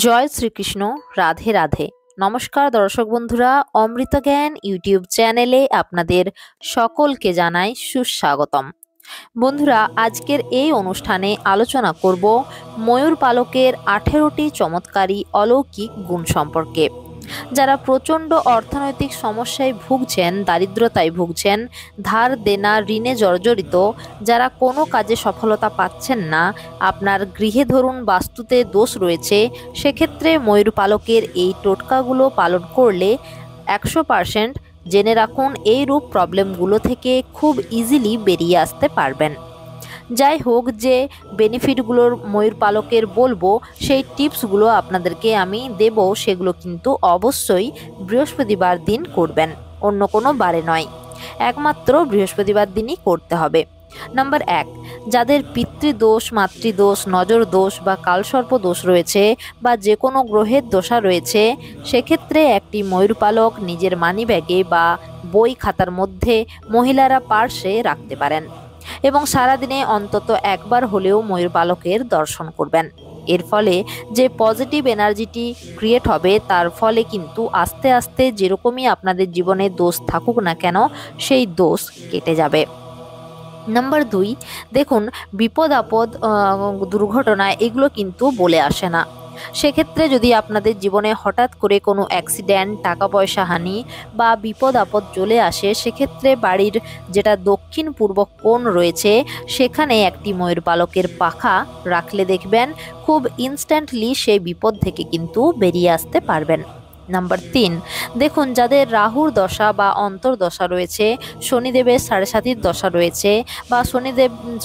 জয় শ্রীকৃষ্ণ। রাধে রাধে। নমস্কার দর্শক বন্ধুরা, অমৃত জ্ঞান ইউটিউব চ্যানেলে আপনাদের সকলকে জানাই সুস্বাগতম। বন্ধুরা, আজকের এই অনুষ্ঠানে আলোচনা করব ময়ূর পালকের 18টি চমৎকারী অলৌকিক গুণ সম্পর্কে। যারা প্রচণ্ড অর্থনৈতিক সমস্যায় ভুগছেন, দারিদ্রতায় ভুগছেন, ধার দেনা ঋণে জর্জরিত, যারা কোনো কাজে সফলতা পাচ্ছেন না, আপনার গৃহে ধরুন বাস্তুতে দোষ রয়েছে, সেক্ষেত্রে ময়ূর পালকের এই টোটকাগুলো পালন করলে 100% জেনে রাখুন এই রূপ প্রবলেমগুলো থেকে খুব ইজিলি বেরিয়ে আসতে পারবেন। যাই হোক, যে বেনিফিটগুলোর ময়ূর পালকের বলবো, সেই টিপসগুলো আপনাদেরকে আমি দেব, সেগুলো কিন্তু অবশ্যই বৃহস্পতিবার দিন করবেন, অন্য কোনো বারে নয়, একমাত্র বৃহস্পতিবার দিনই করতে হবে। নাম্বার 1, যাদের পিতৃদোষ, মাতৃদোষ, নজর দোষ বা কালসর্প দোষ রয়েছে বা যে কোনো গ্রহের দোষা রয়েছে, সেক্ষেত্রে একটি ময়ূর পালক নিজের মানিব্যাগে বা বই খাতার মধ্যে মহিলারা পার্শ্বে রাখতে পারেন এবং সারাদিনে অন্তত একবার হলেও ময়ূর পালকের দর্শন করবেন। এর ফলে যে পজিটিভ এনার্জিটি ক্রিয়েট হবে, তার ফলে কিন্তু আস্তে আস্তে যেরকমই আপনাদের জীবনে দোষ থাকুক না কেন, সেই দোষ কেটে যাবে। নাম্বার 2, দেখুন, বিপদ আপদ, দুর্ঘটনা এগুলো কিন্তু বলে আসে না। সেক্ষেত্রে যদি আপনাদের জীবনে হঠাৎ করে কোনো অ্যাক্সিডেন্ট, টাকা পয়সা হানি বা বিপদ আপদ চলে আসে, সেক্ষেত্রে বাড়ির যেটা দক্ষিণ পূর্ব কোণ রয়েছে, সেখানে একটি ময়ূর পালকের পাখা রাখলে দেখবেন খুব ইনস্ট্যান্টলি সেই বিপদ থেকে কিন্তু বেরিয়ে আসতে পারবেন। নাম্বার 3, দেখুন, যাদের রাহুর দশা বা অন্তর্দশা রয়েছে, শনিদেবের 7.5 দশা রয়েছে বা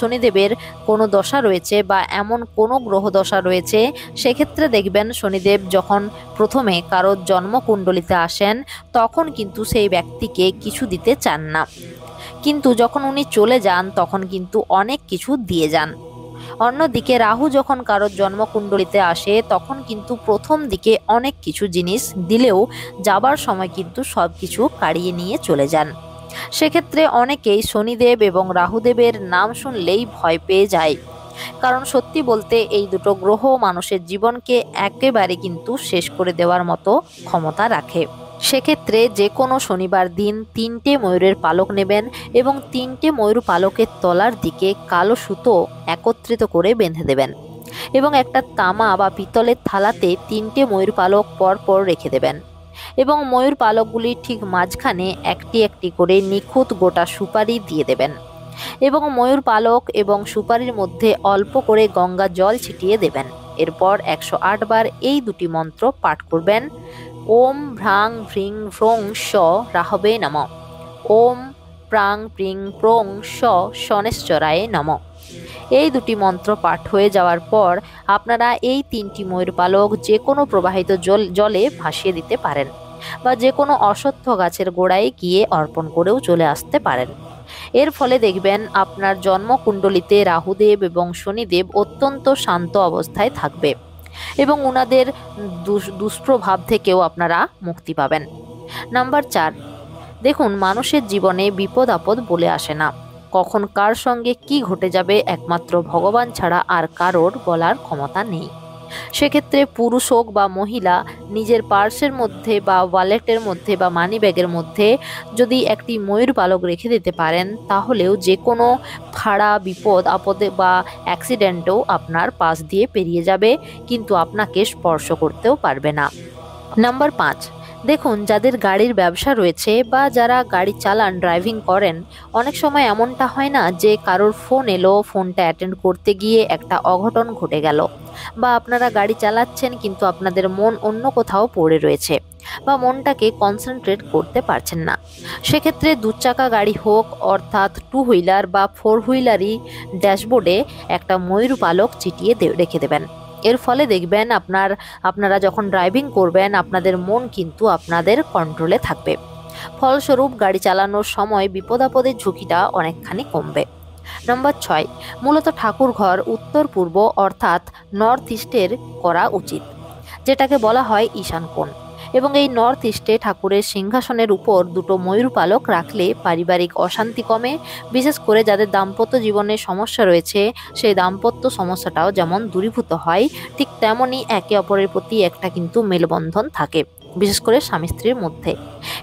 শনিদেবের কোনো দশা রয়েছে বা এমন কোনো গ্রহ দশা রয়েছে, সেক্ষেত্রে দেখবেন শনিদেব যখন প্রথমে কারোর জন্মকুণ্ডলিতে আসেন, তখন কিন্তু সেই ব্যক্তিকে কিছু দিতে চান না, কিন্তু যখন উনি চলে যান তখন কিন্তু অনেক কিছু দিয়ে যান। অন্যদিকে রাহু যখন কারোর জন্মকুণ্ডলিতে আসে, তখন কিন্তু প্রথম দিকে অনেক কিছু জিনিস দিলেও যাবার সময় কিন্তু সব কিছু কাড়িয়ে নিয়ে চলে যান। সেক্ষেত্রে অনেকেই শনিদেব এবং রাহুদেবের নাম শুনলেই ভয় পেয়ে যায়, কারণ সত্যি বলতে এই দুটো গ্রহ মানুষের জীবনকে একেবারে কিন্তু শেষ করে দেওয়ার মতো ক্ষমতা রাখে। সেক্ষেত্রে যে কোনো শনিবার দিন 3টে ময়ূরের পালক নেবেন এবং 3টে ময়ূর পালকের তলার দিকে কালো সুতো একত্রিত করে বেঁধে দেবেন এবং একটা তামা বা পিতলের থালাতে 3টে ময়ূর পালক পর রেখে দেবেন এবং ময়ূর পালকগুলির ঠিক মাঝখানে একটি একটি করে নিখুঁত গোটা সুপারি দিয়ে দেবেন এবং ময়ূর পালক এবং সুপারির মধ্যে অল্প করে গঙ্গা জল ছিটিয়ে দেবেন। এরপর 108 বার এই দুটি মন্ত্র পাঠ করবেন। ওম ভ্রাং ভ্রিং ভ্রং শ রাহবে নম। ওম প্রাং প্রিং প্রং শ শনেশ্বরায় নম। এই দুটি মন্ত্র পাঠ হয়ে যাওয়ার পর আপনারা এই 3টি ময়ূর পালক যে কোনো প্রবাহিত জলে ভাসিয়ে দিতে পারেন বা যে কোনো অশ্বত্থ গাছের গোড়ায় গিয়ে অর্পণ করেও চলে আসতে পারেন। এর ফলে দেখবেন আপনার জন্মকুণ্ডলিতে রাহুদেব এবং শনিদেব অত্যন্ত শান্ত অবস্থায় থাকবে এবং ওনাদের দুষ্প্রভাব থেকেও আপনারা মুক্তি পাবেন। নাম্বার 4, দেখুন, মানুষের জীবনে বিপদ আপদ বলে আসে না, কখন কার সঙ্গে কি ঘটে যাবে একমাত্র ভগবান ছাড়া আর কারোর বলার ক্ষমতা নেই। সেক্ষেত্রে পুরুষ হোক বা মহিলা, নিজের পার্সের মধ্যে বা ওয়ালেটের মধ্যে বা মানি ব্যাগের মধ্যে যদি একটি ময়ূর পালক রেখে দিতে পারেন, তাহলেও যে কোনো ফাড়া, বিপদ আপদে বা অ্যাক্সিডেন্টেও আপনার পাশ দিয়ে পেরিয়ে যাবে, কিন্তু আপনাকে স্পর্শ করতেও পারবে না। নাম্বার 5, দেখুন, যাদের গাড়ির ব্যবসা রয়েছে বা যারা গাড়ি চালান, ড্রাইভিং করেন, অনেক সময় এমনটা হয় না যে কারোর ফোন এলো, ফোনটা অ্যাটেন্ড করতে গিয়ে একটা অঘটন ঘটে গেল, বা আপনারা গাড়ি চালাচ্ছেন কিন্তু আপনাদের মন অন্য কোথাও পড়ে রয়েছে বা মনটাকে কনসেন্ট্রেট করতে পারছেন না। সেক্ষেত্রে 2 চাকা গাড়ি হোক, অর্থাৎ 2 হুইলার বা 4 হুইলারই ড্যাশবোর্ডে একটা ময়ূর পালক চিটিয়ে রেখে দেবেন। এর ফলে দেখবেন আপনারা যখন ড্রাইভিং করবেন, আপনাদের মন কিন্তু আপনাদের কন্ট্রোলে থাকবে। ফলস্বরূপ গাড়ি চালানোর সময় বিপদ আপদের ঝুঁকিটা অনেকখানি কমবে। নাম্বার 6, মূলত ঠাকুর ঘর উত্তর পূর্ব অর্থাৎ নর্থ ইস্টের করা উচিত, যেটাকে বলা হয় ঈশান কোণ। এবং এই নর্থ ইস্টে ঠাকুরের সিংহাসনের উপর দুটো ময়ূর পালক রাখলে পারিবারিক অশান্তি কমে। বিশেষ করে যাদের দাম্পত্য জীবনে সমস্যা রয়েছে সেই দাম্পত্য সমস্যাটাও যেমন দূরীভূত হয়, ঠিক তেমনই একে অপরের প্রতি একটা কিন্তু মেলবন্ধন থাকে, বিশেষ করে স্বামী স্ত্রীর মধ্যে।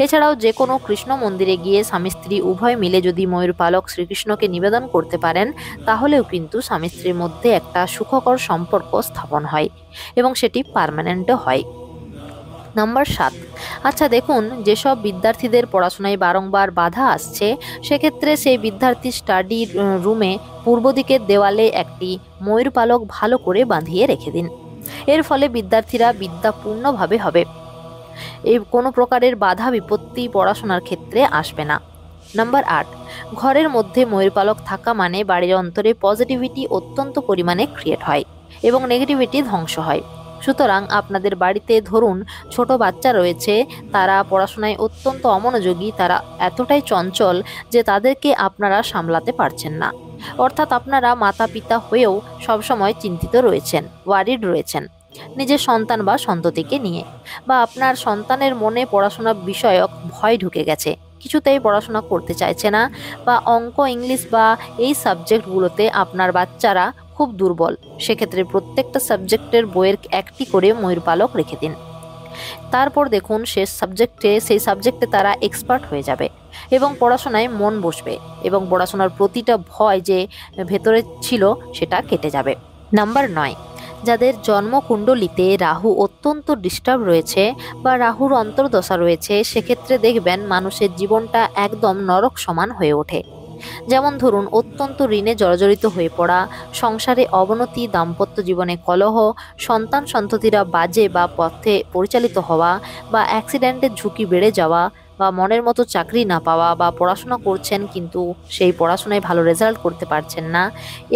এছাড়াও যে কোনো কৃষ্ণ মন্দিরে গিয়ে স্বামী স্ত্রী উভয় মিলে যদি ময়ূর পালক শ্রীকৃষ্ণকে নিবেদন করতে পারেন তাহলেও কিন্তু স্বামী স্ত্রীর মধ্যে একটা সুখকর সম্পর্ক স্থাপন হয় এবং সেটি পার্মানেন্টও হয়। নাম্বার 7, আচ্ছা দেখুন, যেসব বিদ্যার্থীদের পড়াশোনায় বারংবার বাধা আসছে সেক্ষেত্রে সেই বিদ্যার্থী স্টাডি রুমে পূর্ব দিকের দেওয়ালে একটি ময়ূর পালক ভালো করে বাঁধিয়ে রেখে দিন। এর ফলে বিদ্যার্থীরা বিদ্যাপূর্ণভাবে হবে, এই কোনো প্রকারের বাধা বিপত্তি পড়াশোনার ক্ষেত্রে আসবে না। নাম্বার 8, ঘরের মধ্যে ময়ূর পালক থাকা মানে বাড়ির অন্তরে পজিটিভিটি অত্যন্ত পরিমাণে ক্রিয়েট হয় এবং নেগেটিভিটি ধ্বংস হয়। সুতরাং আপনাদের বাড়িতে ধরুন ছোট বাচ্চা রয়েছে, তারা পড়াশোনায় অত্যন্ত অমনোযোগী, তারা এতটাই চঞ্চল যে তাদেরকে আপনারা সামলাতে পারছেন না, অর্থাৎ আপনারা মাতা পিতা হয়েও সবসময় চিন্তিত রয়েছেন, ওয়ারিড রয়েছেন নিজের সন্তান বা সন্ততিকে নিয়ে, বা আপনার সন্তানের মনে পড়াশোনা বিষয়ক ভয় ঢুকে গেছে, কিছুতেই পড়াশোনা করতে চাইছে না, বা অঙ্ক ইংলিশ বা এই সাবজেক্টগুলোতে আপনার বাচ্চারা খুব দুর্বল, সেক্ষেত্রে প্রত্যেকটা সাবজেক্টের বইয়ের একটি করে ময়ূর পালক রেখে দিন। তারপর দেখুন সেই সাবজেক্টে তারা এক্সপার্ট হয়ে যাবে এবং পড়াশোনায় মন বসবে এবং পড়াশোনার প্রতিটা ভয় যে ভেতরে ছিল সেটা কেটে যাবে। নাম্বার 9, যাদের জন্মকুণ্ডলিতে রাহু অত্যন্ত ডিস্টার্ব রয়েছে বা রাহুর অন্তর্দশা রয়েছে সেক্ষেত্রে দেখবেন মানুষের জীবনটা একদম নরক সমান হয়ে ওঠে। যেমন ধরুন অত্যন্ত ঋণে জর্জরিত হয়ে পড়া, সংসারে অবনতি, দাম্পত্য জীবনে কলহ, সন্তান সন্ততিরা বাজে বা পথে পরিচালিত হওয়া, বা অ্যাক্সিডেন্টের ঝুঁকি বেড়ে যাওয়া, বা মনের মতো চাকরি না পাওয়া, বা পড়াশোনা করছেন কিন্তু সেই পড়াশোনায় ভালো রেজাল্ট করতে পারছেন না,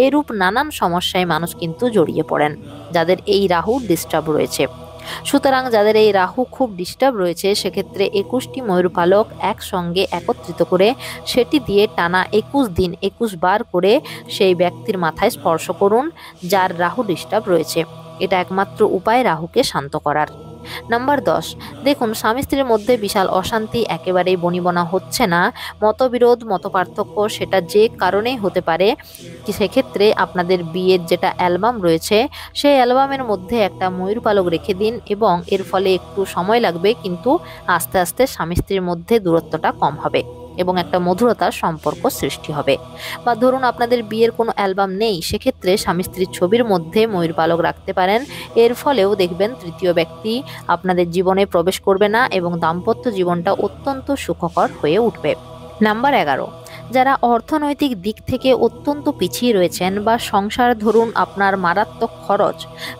এরূপ নানান সমস্যায় মানুষ কিন্তু জড়িয়ে পড়েন যাদের এই রাহু ডিস্টার্ব রয়েছে। সুতরাং যাদের এই রাহু খুব ডিস্টার্ব রয়েছে সেক্ষেত্রে 21টি ময়ূর পালক একসঙ্গে একত্রিত করে সেটি দিয়ে টানা 21 দিন 21 বার করে সেই ব্যক্তির মাথায় স্পর্শ করুন যার রাহু ডিস্টার্ব রয়েছে। এটা একমাত্র উপায় রাহুকে শান্ত করার। নাম্বার 10, দেখুন স্বামী স্ত্রীর মধ্যে বিশাল অশান্তি, একেবারেই বনিবনা হচ্ছে না, মতবিরোধ মতপার্থক্য সেটা যে কারণেই হতে পারে, সেক্ষেত্রে আপনাদের বিয়ের যেটা অ্যালবাম রয়েছে সেই অ্যালবামের মধ্যে একটা ময়ূর পালক রেখে দিন এবং এর ফলে একটু সময় লাগবে কিন্তু আস্তে আস্তে স্বামী স্ত্রীর মধ্যে দূরত্বটা কম হবে এবং একটা মধুরতার সম্পর্ক সৃষ্টি হবে। বা ধরুন আপনাদের বিয়ের কোনো অ্যালবাম নেই, সেক্ষেত্রে স্বামী স্ত্রীর ছবির মধ্যে ময়ূর পালক রাখতে পারেন, এর ফলেও দেখবেন তৃতীয় ব্যক্তি আপনাদের জীবনে প্রবেশ করবে না এবং দাম্পত্য জীবনটা অত্যন্ত সুখকর হয়ে উঠবে। নাম্বার 11, যারা অর্থনৈতিক দিক থেকে অত্যন্ত পিছিয়ে রয়েছেন বা সংসার ধরুন আপনার মারাত্মক খরচ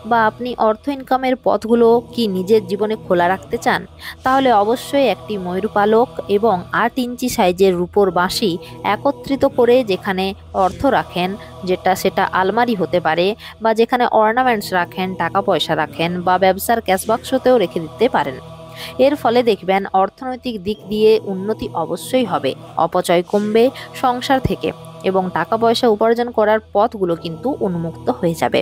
বা আপনি অর্থ ইনকামের পথগুলো কি নিজের জীবনে খোলা রাখতে চান, তাহলে অবশ্যই একটি ময়ূর পালক এবং 8 ইঞ্চি সাইজের রূপোর বাঁশি একত্রিত করে যেখানে অর্থ রাখেন, সেটা আলমারি হতে পারে বা যেখানে অর্নামেন্টস রাখেন, টাকা পয়সা রাখেন বা ব্যবসার ক্যাশ বাক্সতেও রেখে দিতে পারেন। এর ফলে দেখবেন অর্থনৈতিক দিক দিয়ে উন্নতি অবশ্যই হবে, অপচয় কমবে সংসার থেকে এবং টাকা পয়সা উপার্জন করার পথগুলো কিন্তু উন্মুক্ত হয়ে যাবে।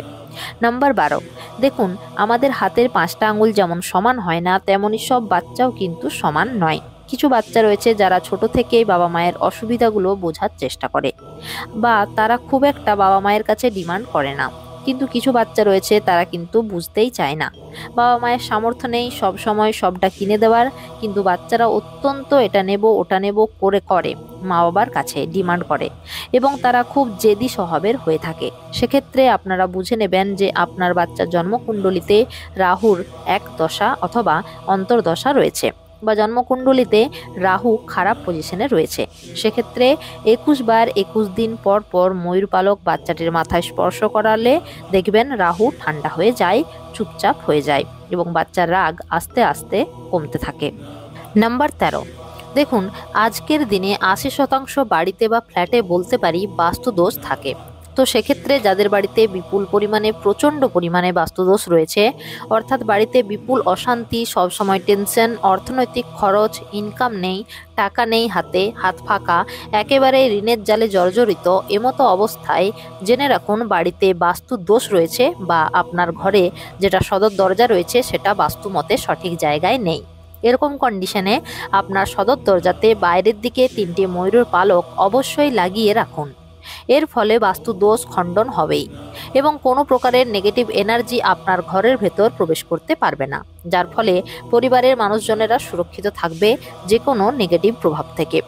নাম্বার 12, দেখুন আমাদের হাতের 5টা আঙুল যেমন সমান হয় না তেমনি সব বাচ্চাও কিন্তু সমান নয়। কিছু বাচ্চা রয়েছে যারা ছোট থেকেই বাবা মায়ের অসুবিধাগুলো বোঝার চেষ্টা করে বা তারা খুব একটা বাবা মায়ের কাছে ডিমান্ড করে না, কিন্তু কিছু বাচ্চা রয়েছে তারা কিন্তু বুঝতেই চায় না, বাবা মায়ের সামর্থ্য নেই সব সময় সবটা কিনে দেওয়ার, কিন্তু বাচ্চারা অত্যন্ত এটা নেব ওটা নেব করে মা বাবার কাছে ডিমান্ড করে এবং তারা খুব জেদি স্বভাবের হয়ে থাকে। সেক্ষেত্রে আপনারা বুঝে নেবেন যে আপনার বাচ্চার জন্মকুণ্ডলিতে রাহুর এক দশা অথবা অন্তর্দশা রয়েছে বা জন্মকুণ্ডলিতে রাহু খারাপ পজিশনে রয়েছে। সেক্ষেত্রে 21 বার 21 দিন পর পর ময়ূর পালক বাচ্চাটির মাথায় স্পর্শ করালে দেখবেন রাহু ঠান্ডা হয়ে যায়, চুপচাপ হয়ে যায় এবং বাচ্চার রাগ আস্তে আস্তে কমতে থাকে। নাম্বার 13, দেখুন আজকের দিনে 80% বাড়িতে বা ফ্ল্যাটে বলতে পারি বাস্তুদোষ থাকে। তো সেক্ষেত্রে যাদের বাড়িতে বিপুল পরিমাণে প্রচণ্ড পরিমাণে বাস্তুদোষ রয়েছে, অর্থাৎ বাড়িতে বিপুল অশান্তি, সবসময় টেনশন, অর্থনৈতিক খরচ, ইনকাম নেই, টাকা নেই, হাত ফাঁকা, একেবারে ঋণের জালে জর্জরিত, এমতো অবস্থায় জেনে রাখুন বাড়িতে বাস্তুদোষ রয়েছে বা আপনার ঘরে যেটা সদর দরজা রয়েছে সেটা বাস্তুমতে সঠিক জায়গায় নেই। এরকম কন্ডিশনে আপনার সদর দরজাতে বাইরের দিকে 3টি ময়ূরের পালক অবশ্যই লাগিয়ে রাখুন। এর ফলে বাস্তু দোষ খণ্ডন হবেই এবং কোনো প্রকারের নেগেটিভ এনার্জি আপনার ঘরের ভেতর প্রবেশ করতে পারবে না, যার ফলে পরিবারের মানুষজনেরা সুরক্ষিত থাকবে যে কোনো নেগেটিভ প্রভাব থেকে।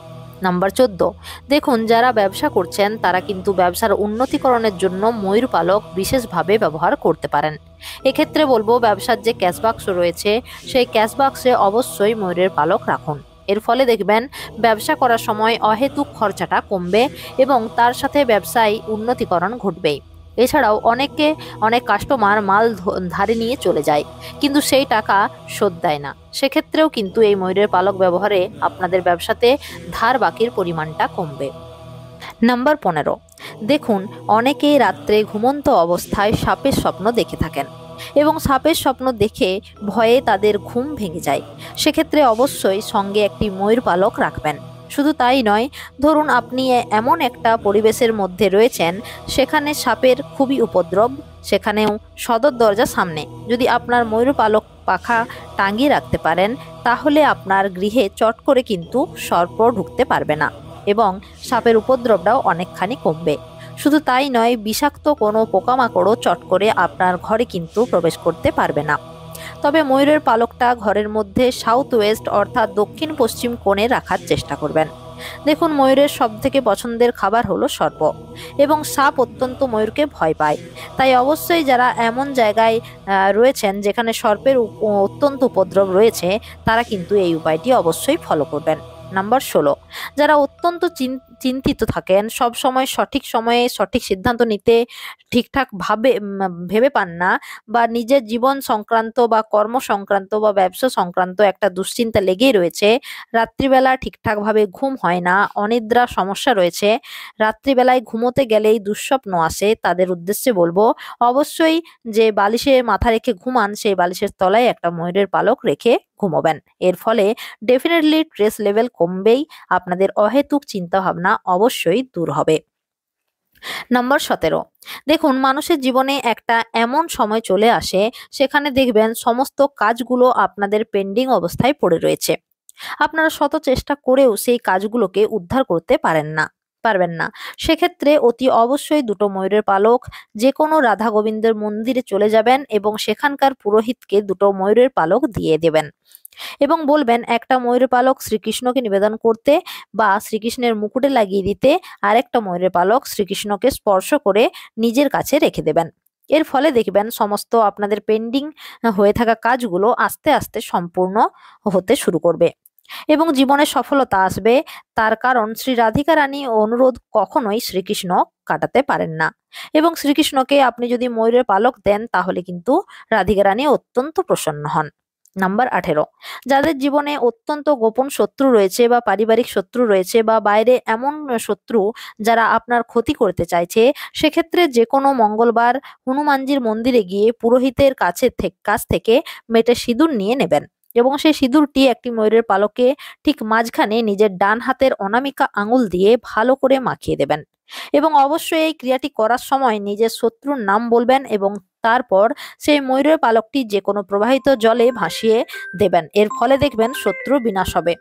নাম্বার 14, দেখুন যারা ব্যবসা করছেন তারা কিন্তু ব্যবসার উন্নতিকরণের জন্য ময়ূর পালক বিশেষভাবে ব্যবহার করতে পারেন। এক্ষেত্রে বলবো ব্যবসার যে ক্যাশ বাক্স রয়েছে সেই ক্যাশ বাক্সে অবশ্যই ময়ূরের পালক রাখুন। এর ফলে দেখবেন ব্যবসা করার সময় অহেতুক খরচাটা কমবে এবং তার সাথে ব্যবসায় উন্নতিকরণ ঘটবেই। এছাড়াও অনেক কাস্টমার মাল ধারে নিয়ে চলে যায় কিন্তু সেই টাকা শোধ দেয় না, সেক্ষেত্রেও কিন্তু এই ময়ূরের পালক ব্যবহারে আপনাদের ব্যবসাতে ধার বাকির পরিমাণটা কমবে। নাম্বার 15, দেখুন অনেকেই রাত্রে ঘুমন্ত অবস্থায় সাপের স্বপ্ন দেখে থাকেন এবং সাপের স্বপ্ন দেখে ভয়ে তাদের ঘুম ভেঙে যায়। সেক্ষেত্রে অবশ্যই সঙ্গে একটি ময়ূর পালক রাখবেন। শুধু তাই নয়, ধরুন আপনি এমন একটা পরিবেশের মধ্যে রয়েছেন সেখানে সাপের খুবই উপদ্রব, সেখানেও সদর দরজার সামনে যদি আপনার ময়ূর পালক পাখা টাঙিয়ে রাখতে পারেন তাহলে আপনার গৃহে চট করে কিন্তু সর্প ঢুকতে পারবে না এবং সাপের উপদ্রবটাও অনেকখানি কমবে। শুধু তাই নয়, বিষাক্ত কোনো পোকামাকড়ও চট করে আপনার ঘরে কিন্তু প্রবেশ করতে পারবে না। তবে ময়ূরের পালকটা ঘরের মধ্যে সাউথ ওয়েস্ট অর্থাৎ দক্ষিণ পশ্চিম কোণে রাখার চেষ্টা করবেন। দেখুন ময়ূরের সবথেকে পছন্দের খাবার হলো সর্প এবং সাপ অত্যন্ত ময়ূরকে ভয় পায়। তাই অবশ্যই যারা এমন জায়গায় রয়েছেন যেখানে সর্পের অত্যন্ত উপদ্রব রয়েছে তারা কিন্তু এই উপায়টি অবশ্যই ফলো করবেন। নাম্বার 16, যারা অত্যন্ত চিন্তিত থাকেন, সব সময় সঠিক সময়ে সঠিক সিদ্ধান্ত নিতে ঠিকঠাক ভেবে পান না বা নিজের জীবন সংক্রান্ত বা কর্ম সংক্রান্ত বা ব্যবসা সংক্রান্ত একটা দুশ্চিন্তা লেগেই রয়েছে, রাত্রিবেলা ঠিকঠাকভাবে ঘুম হয় না, অনিদ্রা সমস্যা রয়েছে, রাত্রিবেলায় ঘুমোতে গেলেই দুঃস্বপ্ন আসে, তাদের উদ্দেশ্যে বলবো অবশ্যই যে বালিশে মাথা রেখে ঘুমান সেই বালিশের তলায় একটা ময়ূরের পালক রেখে ঘুমোবেন। এর ফলে ডেফিনেটলি স্ট্রেস লেভেল কমবেই, আপনাদের অহেতুক চিন্তা ভাবনা অবশ্যই দূর হবে। নাম্বার 17, দেখুন মানুষের জীবনে একটা এমন সময় চলে আসে সেখানে দেখবেন সমস্ত কাজগুলো আপনাদের পেন্ডিং অবস্থায় পড়ে রয়েছে। আপনারা শত চেষ্টা করেও সেই কাজগুলোকে উদ্ধার করতে পারবেন না। সেক্ষেত্রে অতি অবশ্যই দুটো ময়ূরের পালক যে কোনো রাধা গোবিন্দের মন্দিরে চলে যাবেন এবং সেখানকার পুরোহিতকে দুটো ময়ূরের পালক দিয়ে দেবেন এবং বলবেন একটা ময়ূরের পালক শ্রীকৃষ্ণকে নিবেদন করতে বা শ্রীকৃষ্ণের মুকুটে লাগিয়ে দিতে, আর একটা ময়ূরের পালক শ্রীকৃষ্ণকে স্পর্শ করে নিজের কাছে রেখে দেবেন। এর ফলে দেখবেন সমস্ত আপনাদের পেন্ডিং হয়ে থাকা কাজগুলো আস্তে আস্তে সম্পূর্ণ হতে শুরু করবে এবং জীবনে সফলতা আসবে। তার কারণ শ্রী রাধিকা রানী অনুরোধ কখনোই শ্রীকৃষ্ণ কাটাতে পারেন না এবং শ্রীকৃষ্ণকে আপনি যদি ময়ূরের পালক দেন তাহলে কিন্তু রাধিকা রানী অত্যন্ত প্রসন্ন হন। নাম্বার 18, যাদের জীবনে অত্যন্ত গোপন শত্রু রয়েছে বা পারিবারিক শত্রু রয়েছে বা বাইরে এমন শত্রু যারা আপনার ক্ষতি করতে চাইছে, সেক্ষেত্রে যে কোনো মঙ্গলবার হনুমানজির মন্দিরে গিয়ে পুরোহিতের কাছ থেকে মেটে সিঁদুর নিয়ে নেবেন এবং সেই সিঁদুরটি একটি ময়ূরের পালকে ঠিক মাঝখানে নিজের ডান হাতের অনামিকা আঙুল দিয়ে ভালো করে মাখিয়ে দেবেন এবং অবশ্যই এই ক্রিয়াটি করার সময় নিজের শত্রুর নাম বলবেন এবং তারপর সেই ময়ূরের পালকটি যে কোনো প্রবাহিত জলে ভাসিয়ে দেবেন। এর ফলে দেখবেন শত্রু বিনাশ হবে।